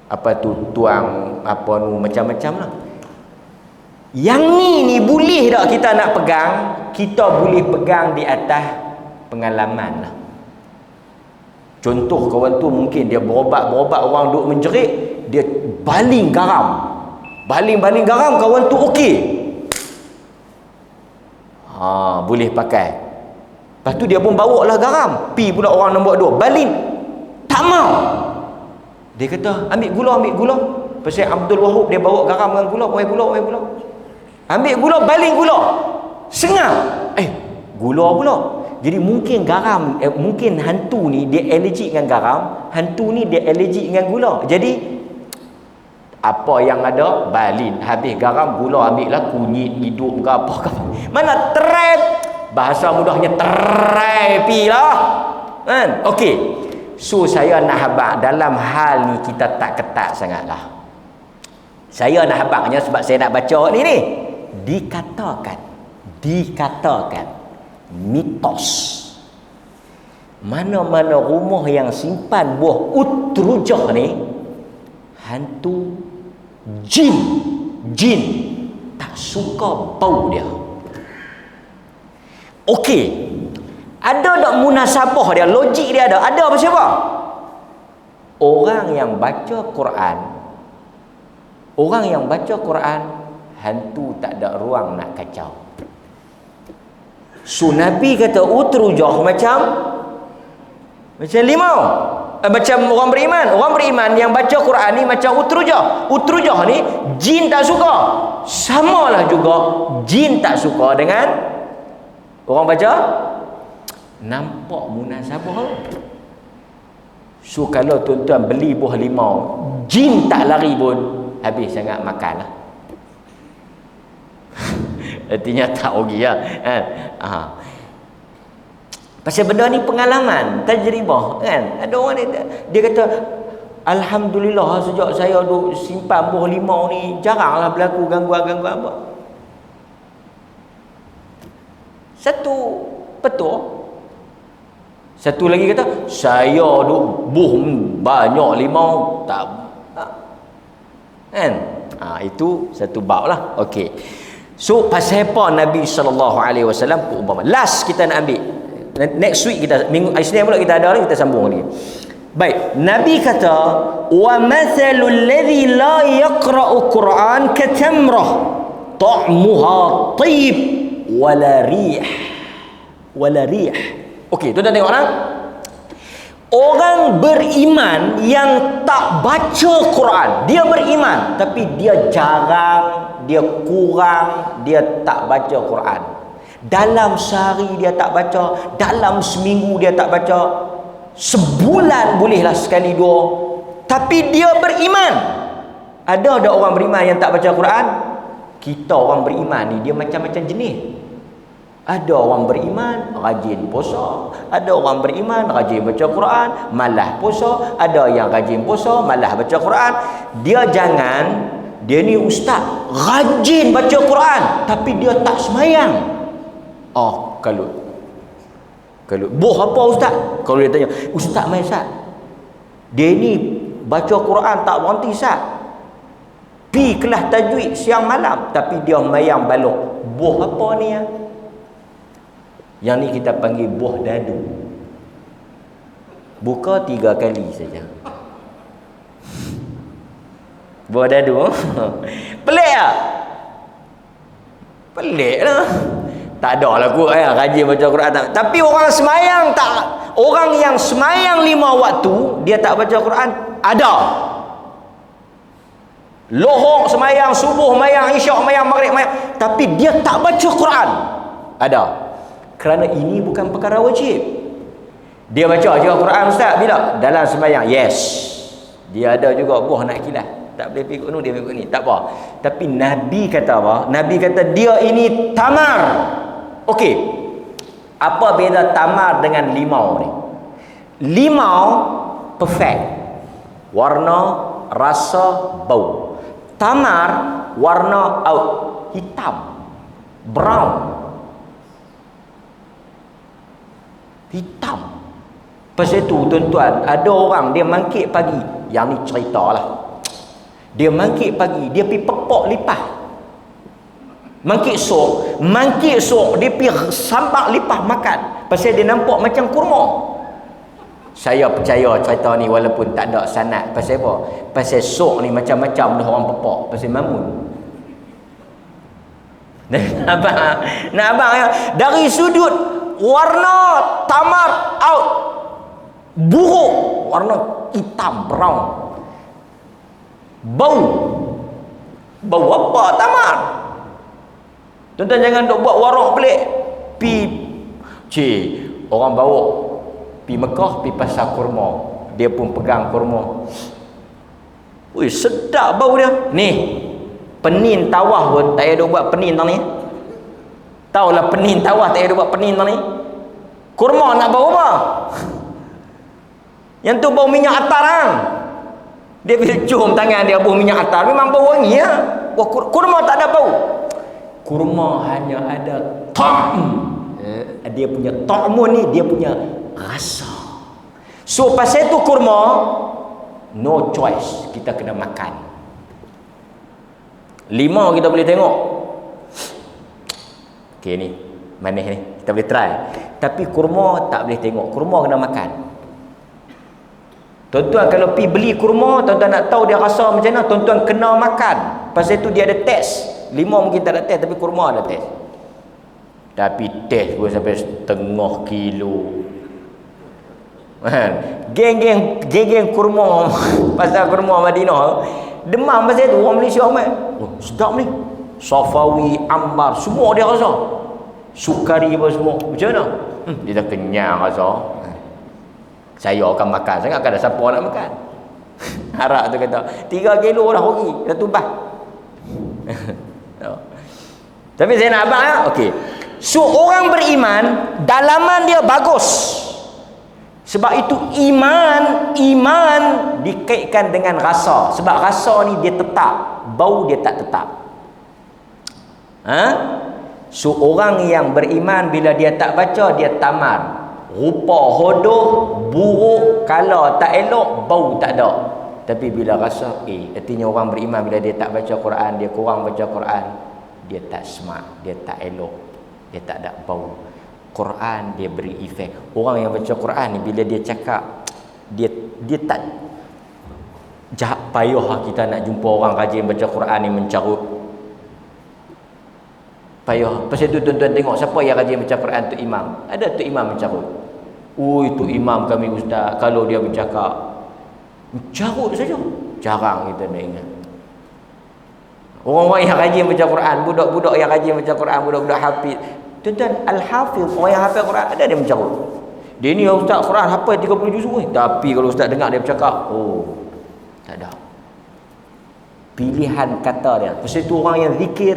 apa tu, tuang apa nu, macam-macam lah. Yang ni boleh tak kita nak pegang? Kita boleh pegang di atas pengalaman lah. Contoh, kawan tu mungkin dia berobat orang duk menjerit, dia baling garam. Baling garam, kawan tu okey. Boleh pakai. Lepas tu dia pun bawa lah garam. Pi pula orang nombor 2, baling. Tak mau. Dia kata, ambil gula. Pasal Abdul Wahab dia bawa garam dengan gula, ambil gula. Ambil gula, baling gula. Sengah. Gula pula. Jadi mungkin garam, mungkin hantu ni dia allergic dengan garam, hantu ni dia allergic dengan gula. Jadi apa yang ada, balin. Habis garam, gula ambil lah, kunyit, hidup ke apa. Mana trap, bahasa mudahnya terapi lah. Kan? Okey. So saya nak habaq dalam hal ni kita tak ketat sangatlah. Saya nak habaqnya sebab saya nak baca ni. Dikatakan mitos. Mana-mana rumah yang simpan buah utrujah ni, hantu, jin tak suka bau dia. Okey. Ada tak munasabah dia, logik dia ada? Ada pasal apa? Orang yang baca Quran, hantu tak ada ruang nak kacau. So Nabi kata utrujah macam limau. Macam orang beriman. Orang beriman yang baca Quran ni macam utrujah. Utrujah ni jin tak suka. Samalah juga jin tak suka dengan orang baca. Nampak munasabah. So kalau tuan-tuan beli buah limau, jin tak lari pun, habis sangat makanlah. Artinya tak rugi lah. Pasal benda ni pengalaman, tajribah kan. Ada orang dia kata, alhamdulillah sejak saya duk simpan buah limau ni jaranglah berlaku gangguan-gangguan apa. Satu betul. Satu lagi kata, saya duk buh banyak limau tak. Kan? Itu satu bab lah. Okey. So pasal apa Nabi SAW umpama. Last kita nak ambil. Next week kita, minggu Isnin pula kita ada lagi, kita sambung lagi. Baik, Nabi kata, wa mathalul ladzi la yaqra'u Quran katamrah ta'muha tayyib wala rih. Okey, tuan-tuan tengok lah. Orang beriman yang tak baca Quran, dia beriman tapi dia jarang, dia kurang, dia tak baca Quran. Dalam sehari dia tak baca, dalam seminggu dia tak baca, sebulan bolehlah sekali dua, tapi dia beriman. Ada orang beriman yang tak baca Quran? Kita orang beriman ni dia macam-macam jenis. Ada orang beriman rajin puasa, ada orang beriman rajin baca Quran, malah puasa, ada yang rajin puasa, malah baca Quran. Dia ni ustaz rajin baca Quran tapi dia tak semayang. Kalau boh apa ustaz? Kalau dia tanya, ustaz mai ustaz, dia ni baca Quran tak berhenti ustaz, pi kelas tajwid siang malam tapi dia mayang balok. Boh apa ni ya? Yang ni kita panggil buah dadu. Buka 3 kali saja. Buah dadu. Pelik tak? Pelik lah. Tak ada lah kot rajin baca Quran tak. Tapi orang semayang tak. Orang yang semayang 5 waktu, dia tak baca Quran, ada. Lohor semayang, subuh semayang, isyak semayang, maghrib semayang, tapi dia tak baca Quran, ada. Kerana ini bukan perkara wajib. Dia baca juga Quran ustaz bila? Dalam sembahyang. Yes. Dia ada juga buah nak kilas. Tak boleh ikut ni, dia ikut ni. Tak apa. Tapi Nabi kata apa? Nabi kata dia ini tamar. Okey. Apa beza tamar dengan limau ni? Limau perfect. Warna, rasa, bau. Tamar warna out, hitam, brown. Hitam. Pasal tu tuan-tuan, ada orang dia mangkit pagi. Yang ni ceritalah. Dia mangkit pagi, dia pergi pepok lipah. Mangkit sok, dia pergi sambak lipah makan. Pasal dia nampak macam kurma. Saya percaya cerita ni walaupun tak ada sanad. Pasal apa? Pasal sok ni macam-macam dah orang pepok. Pasal mamun. Nak abang ya? Dari sudut warna tamar out, buruk, warna hitam, brown. Bau apa tamar? Tuan-tuan jangan duk buat warak pelik. Orang bawa pi Mekah, pi pasar kurma. Dia pun pegang kurma. Ui, sedap bau dia. Ni, penin tawah pun tak payah duk buat penin tang ni. Taulah penin tawah tak payah duk buat penin tang ni. Kurma nak bau apa? Yang tu bau minyak atar hang. Dia bila cium tangan dia bau minyak atar, memang bau wangi ya. Kurma tak ada bau. Kurma hanya ada dia punya ta'mun ni, dia punya rasa. So pasal tu kurma no choice, kita kena makan. Limau kita boleh tengok. Okey ni, manis ni, kita boleh try. Tapi kurma tak boleh tengok. Kurma kena makan. Tuan-tuan kalau pi beli kurma, tuan-tuan nak tahu dia rasa macam mana, tuan-tuan kena makan. Pasal tu dia ada test. Limau mungkin tak ada test, tapi kurma ada test. Tapi test pun sampai setengah kilo. Kan? Geng-geng kurma pasal kurma Madinah demam pasal tu. Orang Malaysia sedap ni. Safawi, ambar, semua dia rasa. Sukari apa semua. Macam mana? Dia dah kenyang rasa. Saya akan makan. Sangat kan ada siapa nak makan. Harap tu kata 3 kilo dah rugi. Dah tumbah. Tapi saya nak abang ya. Okey. So orang beriman, dalaman dia bagus. Sebab itu iman dikaitkan dengan rasa. Sebab rasa ni dia tetap, bau dia tak tetap. So orang yang beriman bila dia tak baca, dia tamar. Rupa hodoh, buruk, kalau tak elok, bau tak ada. Tapi bila rasa, artinya orang beriman bila dia tak baca Quran, dia kurang baca Quran, dia tak smart, dia tak elok, dia tak ada bau. Quran dia beri efek. Orang yang baca Quran ni bila dia cakap, dia tak jahat payah kita nak jumpa orang rajin baca Quran ni mencarut. Payah. Pasal tu tuan-tuan tengok siapa yang rajin baca Quran tu imam. Ada tu imam mencarut. Tu imam kami ustaz, kalau dia bercakap mencarut saja. Jarang kita nak ingat. Orang-orang yang rajin baca Quran, budak-budak yang rajin baca Quran, budak-budak hafiz. Tuan-tuan, al-hafiz, orang yang hafal Quran, ada dia mencarut. Dia ni ustaz Quran hafal 30 juzuk ni. Tapi kalau ustaz dengar dia bercakap, tak ada. Pilihan kata dia. Pasal tu orang yang zikir.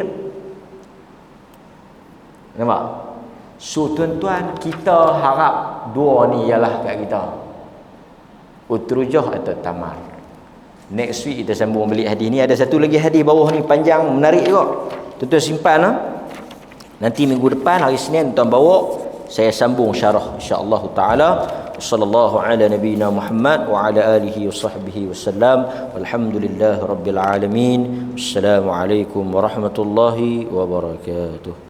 Nampak? So tuan-tuan, kita harap dua ni ialah kat kita. Utrujah atau tamar. Next week kita sambung balik hadis ni. Ada satu lagi hadis bawah ni panjang, menarik juga. Tuan-tuan simpan Nanti minggu depan hari Senin tuan bawa, saya sambung syarah insya-Allah taala. Sallallahu ala nabiyyina Muhammad wa ala alihi wa sahbihi wasallam. Walhamdulillahirabbil alamin. Assalamualaikum warahmatullahi wabarakatuh.